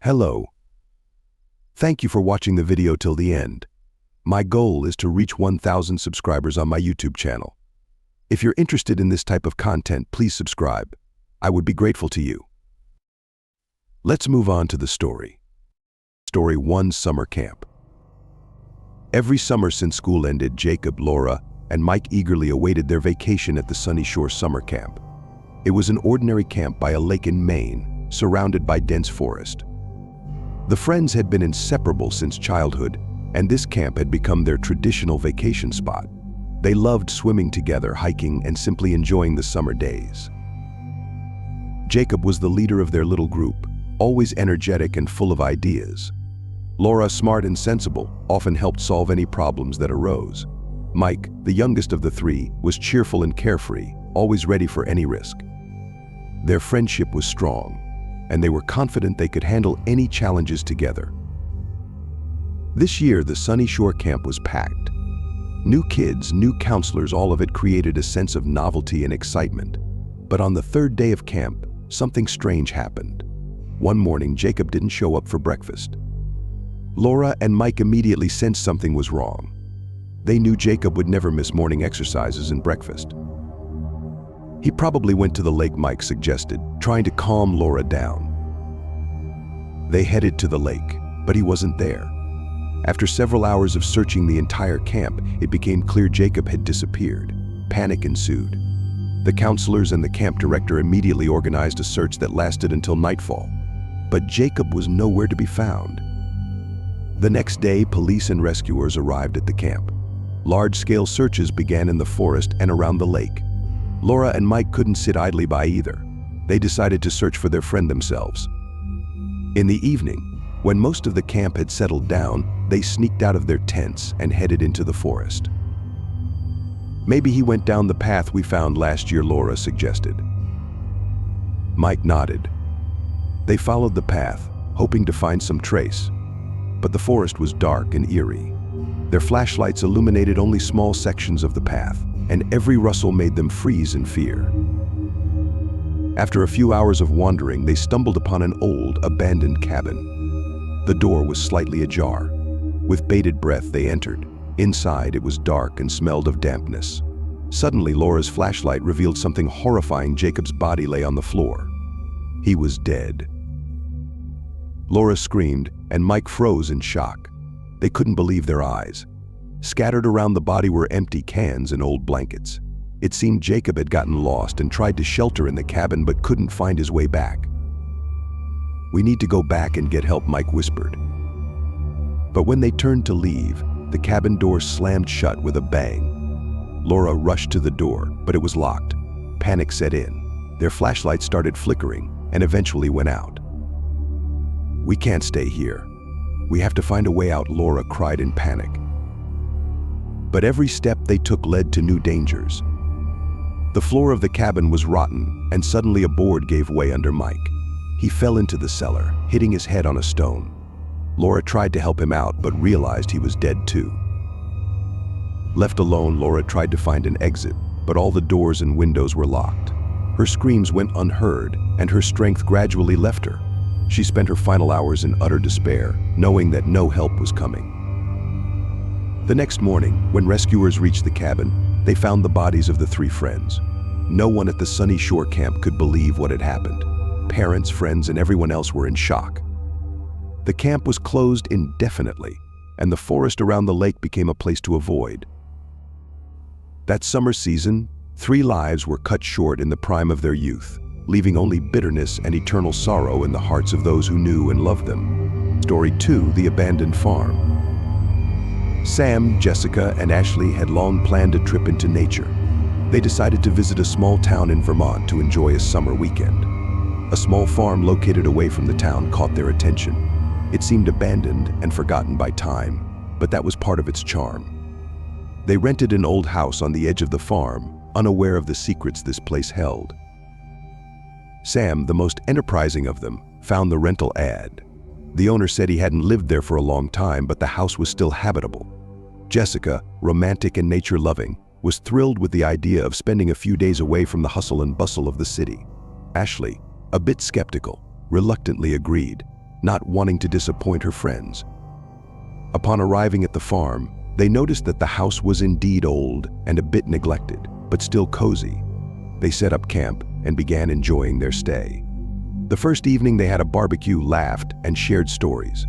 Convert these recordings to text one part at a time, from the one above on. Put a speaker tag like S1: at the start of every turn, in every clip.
S1: Hello. Thank you for watching the video till the end. My goal is to reach 1,000 subscribers on my YouTube channel. If you're interested in this type of content, please subscribe. I would be grateful to you. Let's move on to the story. Story 1: Summer Camp. Every summer since school ended, Jacob, Laura, and Mike eagerly awaited their vacation at the Sunny Shore Summer Camp. It was an ordinary camp by a lake in Maine, surrounded by dense forest. The friends had been inseparable since childhood, and this camp had become their traditional vacation spot. They loved swimming together, hiking, and simply enjoying the summer days. Jacob was the leader of their little group, always energetic and full of ideas. Laura, smart and sensible, often helped solve any problems that arose. Mike, the youngest of the three, was cheerful and carefree, always ready for any risk. Their friendship was strong, and they were confident they could handle any challenges together. This year, the Sunny Shore Camp was packed. New kids, new counselors, all of it created a sense of novelty and excitement. But on the third day of camp, something strange happened. One morning, Jacob didn't show up for breakfast. Laura and Mike immediately sensed something was wrong. They knew Jacob would never miss morning exercises and breakfast. He probably went to the lake, Mike suggested, trying to calm Laura down. They headed to the lake, but he wasn't there. After several hours of searching the entire camp, it became clear Jacob had disappeared. Panic ensued. The counselors and the camp director immediately organized a search that lasted until nightfall. But Jacob was nowhere to be found. The next day, police and rescuers arrived at the camp. Large-scale searches began in the forest and around the lake. Laura and Mike couldn't sit idly by either. They decided to search for their friend themselves. In the evening, when most of the camp had settled down, they sneaked out of their tents and headed into the forest. "Maybe he went down the path we found last year," Laura suggested. Mike nodded. They followed the path, hoping to find some trace. But the forest was dark and eerie. Their flashlights illuminated only small sections of the path, and every rustle made them freeze in fear. After a few hours of wandering, they stumbled upon an old, abandoned cabin. The door was slightly ajar. With bated breath, they entered. Inside, it was dark and smelled of dampness. Suddenly, Laura's flashlight revealed something horrifying. Jacob's body lay on the floor. He was dead. Laura screamed, and Mike froze in shock. They couldn't believe their eyes. Scattered around the body were empty cans and old blankets. It seemed Jacob had gotten lost and tried to shelter in the cabin but couldn't find his way back. "We need to go back and get help," Mike whispered. But when they turned to leave, the cabin door slammed shut with a bang. Laura rushed to the door, but it was locked. Panic set in. Their flashlights started flickering and eventually went out. "We can't stay here. We have to find a way out," Laura cried in panic. But every step they took led to new dangers. The floor of the cabin was rotten, and suddenly a board gave way under Mike. He fell into the cellar, hitting his head on a stone. Laura tried to help him out, but realized he was dead too. Left alone, Laura tried to find an exit, but all the doors and windows were locked. Her screams went unheard, and her strength gradually left her. She spent her final hours in utter despair, knowing that no help was coming. The next morning, when rescuers reached the cabin, they found the bodies of the three friends. No one at the Sunny Shore Camp could believe what had happened. Parents, friends, and everyone else were in shock. The camp was closed indefinitely, and the forest around the lake became a place to avoid. That summer season, 3 lives were cut short in the prime of their youth, leaving only bitterness and eternal sorrow in the hearts of those who knew and loved them. Story 2: The Abandoned Farm. Sam, Jessica, and Ashley had long planned a trip into nature. They decided to visit a small town in Vermont to enjoy a summer weekend. A small farm located away from the town caught their attention. It seemed abandoned and forgotten by time, but that was part of its charm. They rented an old house on the edge of the farm, unaware of the secrets this place held. Sam, the most enterprising of them, found the rental ad. The owner said he hadn't lived there for a long time, but the house was still habitable. Jessica, romantic and nature-loving, was thrilled with the idea of spending a few days away from the hustle and bustle of the city. Ashley, a bit skeptical, reluctantly agreed. not wanting to disappoint her friends. Upon arriving at the farm, they noticed that the house was indeed old and a bit neglected, but still cozy. They set up camp and began enjoying their stay. The first evening they had a barbecue, laughed, and shared stories.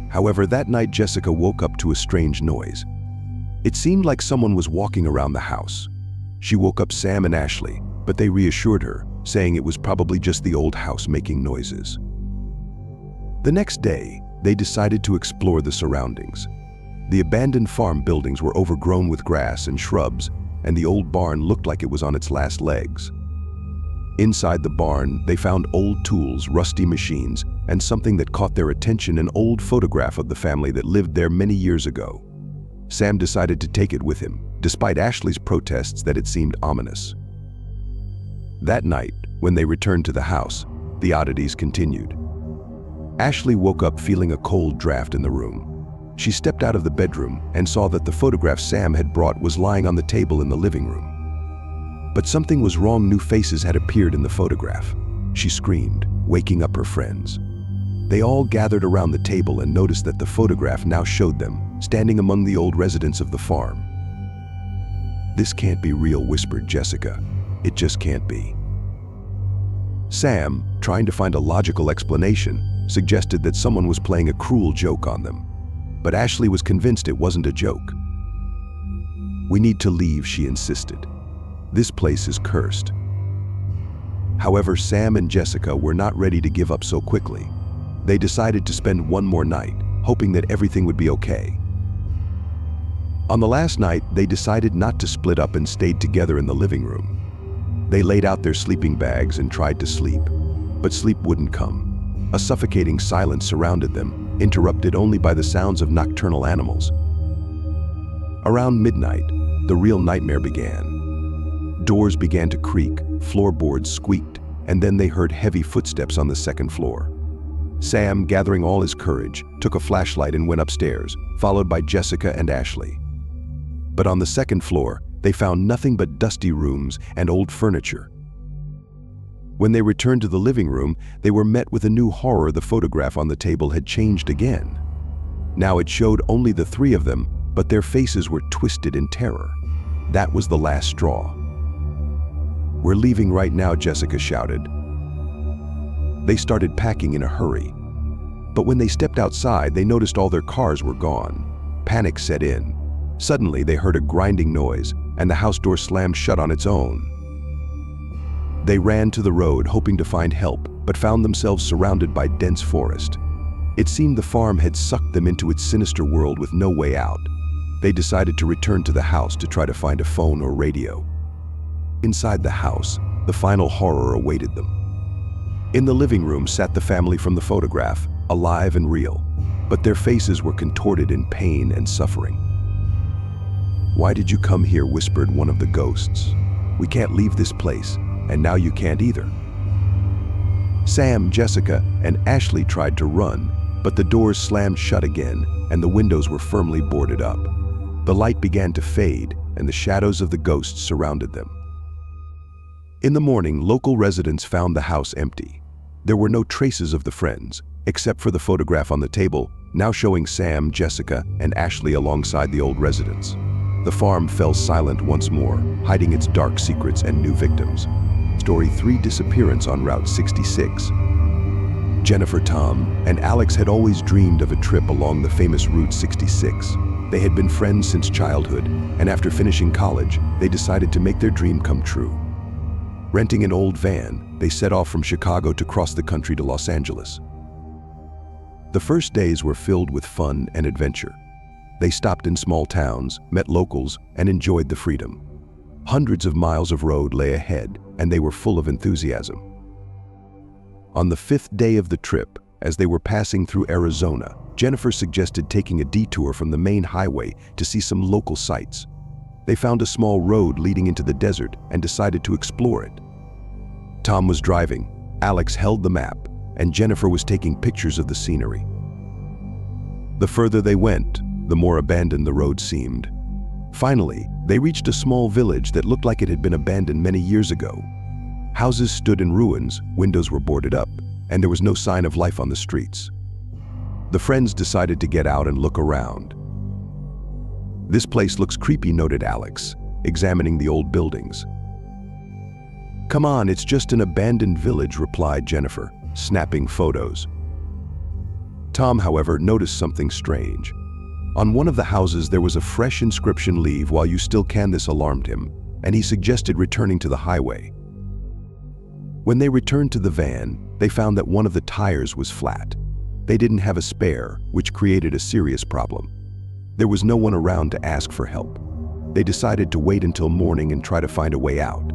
S1: However, that night Jessica woke up to a strange noise. It seemed like someone was walking around the house. She woke up Sam and Ashley, but they reassured her, saying it was probably just the old house making noises. The next day, they decided to explore the surroundings. The abandoned farm buildings were overgrown with grass and shrubs, and the old barn looked like it was on its last legs. Inside the barn, they found old tools, rusty machines, and something that caught their attention, an old photograph of the family that lived there many years ago. Sam decided to take it with him, despite Ashley's protests that it seemed ominous. That night, when they returned to the house, the oddities continued. Ashley woke up feeling a cold draft in the room. She stepped out of the bedroom and saw that the photograph Sam had brought was lying on the table in the living room. But something was wrong. New faces had appeared in the photograph. She screamed, waking up her friends. They all gathered around the table and noticed that the photograph now showed them, standing among the old residents of the farm. "This can't be real," whispered Jessica. "It just can't be." Sam, trying to find a logical explanation, suggested that someone was playing a cruel joke on them. But Ashley was convinced it wasn't a joke. "We need to leave," she insisted. "This place is cursed." However, Sam and Jessica were not ready to give up so quickly. They decided to spend one more night, hoping that everything would be okay. On the last night, they decided not to split up and stayed together in the living room. They laid out their sleeping bags and tried to sleep, but sleep wouldn't come. A suffocating silence surrounded them, interrupted only by the sounds of nocturnal animals. Around midnight, the real nightmare began. Doors began to creak, floorboards squeaked, and then they heard heavy footsteps on the second floor. Sam, gathering all his courage, took a flashlight and went upstairs, followed by Jessica and Ashley. But on the second floor, they found nothing but dusty rooms and old furniture. When they returned to the living room, they were met with a new horror. The photograph on the table had changed again. Now it showed only the three of them, but their faces were twisted in terror. That was the last straw. "We're leaving right now," Jessica shouted. They started packing in a hurry. But when they stepped outside, they noticed all their cars were gone. Panic set in. Suddenly, they heard a grinding noise, and the house door slammed shut on its own. They ran to the road, hoping to find help, but found themselves surrounded by dense forest. It seemed the farm had sucked them into its sinister world with no way out. They decided to return to the house to try to find a phone or radio. Inside the house, the final horror awaited them. In the living room sat the family from the photograph, alive and real, but their faces were contorted in pain and suffering. "Why did you come here?" whispered one of the ghosts. "We can't leave this place, and now you can't either." Sam, Jessica, and Ashley tried to run, but the doors slammed shut again, and the windows were firmly boarded up. The light began to fade, and the shadows of the ghosts surrounded them. In the morning, local residents found the house empty. There were no traces of the friends, except for the photograph on the table, now showing Sam, Jessica, and Ashley alongside the old residents. The farm fell silent once more, hiding its dark secrets and new victims. Story 3: Disappearance on Route 66. Jennifer, Tom, and Alex had always dreamed of a trip along the famous Route 66. They had been friends since childhood, and after finishing college, they decided to make their dream come true. Renting an old van, they set off from Chicago to cross the country to Los Angeles. The first days were filled with fun and adventure. They stopped in small towns, met locals, and enjoyed the freedom. Hundreds of miles of road lay ahead, and they were full of enthusiasm. On the 5th day of the trip, as they were passing through Arizona, Jennifer suggested taking a detour from the main highway to see some local sights. They found a small road leading into the desert and decided to explore it. Tom was driving, Alex held the map, and Jennifer was taking pictures of the scenery. The further they went, the more abandoned the road seemed. Finally, they reached a small village that looked like it had been abandoned many years ago. Houses stood in ruins, windows were boarded up, and there was no sign of life on the streets. The friends decided to get out and look around. "This place looks creepy," noted Alex, examining the old buildings. "Come on, it's just an abandoned village," replied Jennifer, snapping photos. Tom, however, noticed something strange. On one of the houses there was a fresh inscription, "Leave while you still can." This alarmed him, and he suggested returning to the highway. When they returned to the van, they found that one of the tires was flat. They didn't have a spare, which created a serious problem. There was no one around to ask for help. They decided to wait until morning and try to find a way out.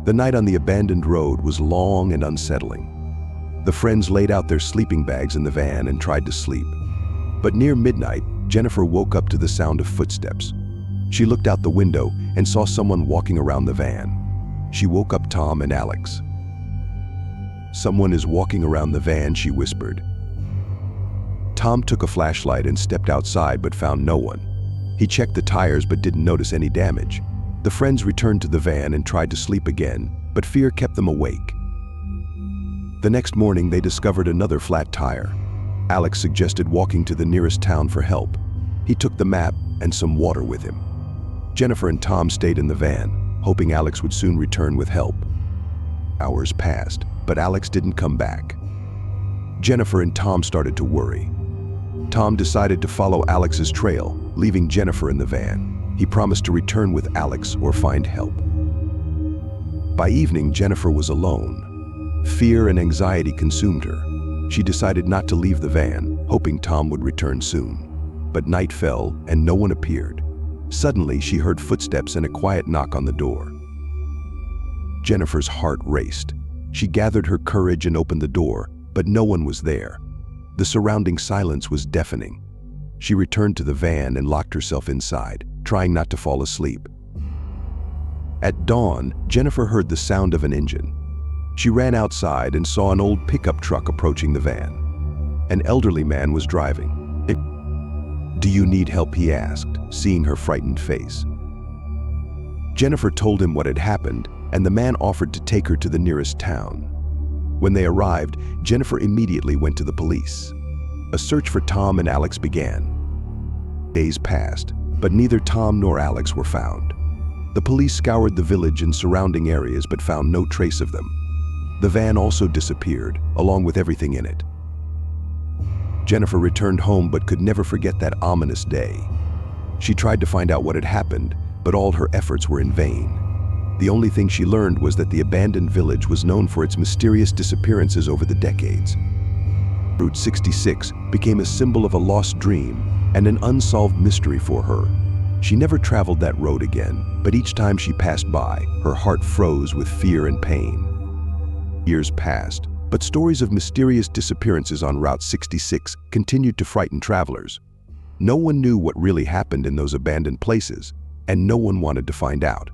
S1: The night on the abandoned road was long and unsettling. The friends laid out their sleeping bags in the van and tried to sleep. But near midnight, Jennifer woke up to the sound of footsteps. She looked out the window and saw someone walking around the van. She woke up Tom and Alex. "Someone is walking around the van," she whispered. Tom took a flashlight and stepped outside but found no one. He checked the tires but didn't notice any damage. The friends returned to the van and tried to sleep again, but fear kept them awake. The next morning they discovered another flat tire. Alex suggested walking to the nearest town for help. He took the map and some water with him. Jennifer and Tom stayed in the van, hoping Alex would soon return with help. Hours passed, but Alex didn't come back. Jennifer and Tom started to worry. Tom decided to follow Alex's trail, leaving Jennifer in the van. He promised to return with Alex or find help. By evening, Jennifer was alone. Fear and anxiety consumed her. She decided not to leave the van, hoping Tom would return soon. But night fell and no one appeared. Suddenly, she heard footsteps and a quiet knock on the door. Jennifer's heart raced. She gathered her courage and opened the door, but no one was there. The surrounding silence was deafening. She returned to the van and locked herself inside, trying not to fall asleep. At dawn, Jennifer heard the sound of an engine. She ran outside and saw an old pickup truck approaching the van. An elderly man was driving. "Do you need help?" he asked, seeing her frightened face. Jennifer told him what had happened, and the man offered to take her to the nearest town. When they arrived, Jennifer immediately went to the police. A search for Tom and Alex began. Days passed, but neither Tom nor Alex were found. The police scoured the village and surrounding areas but found no trace of them. The van also disappeared, along with everything in it. Jennifer returned home but could never forget that ominous day. She tried to find out what had happened, but all her efforts were in vain. The only thing she learned was that the abandoned village was known for its mysterious disappearances over the decades. Route 66 became a symbol of a lost dream and an unsolved mystery for her. She never traveled that road again, but each time she passed by, her heart froze with fear and pain. Years passed, but stories of mysterious disappearances on Route 66 continued to frighten travelers. No one knew what really happened in those abandoned places, and no one wanted to find out.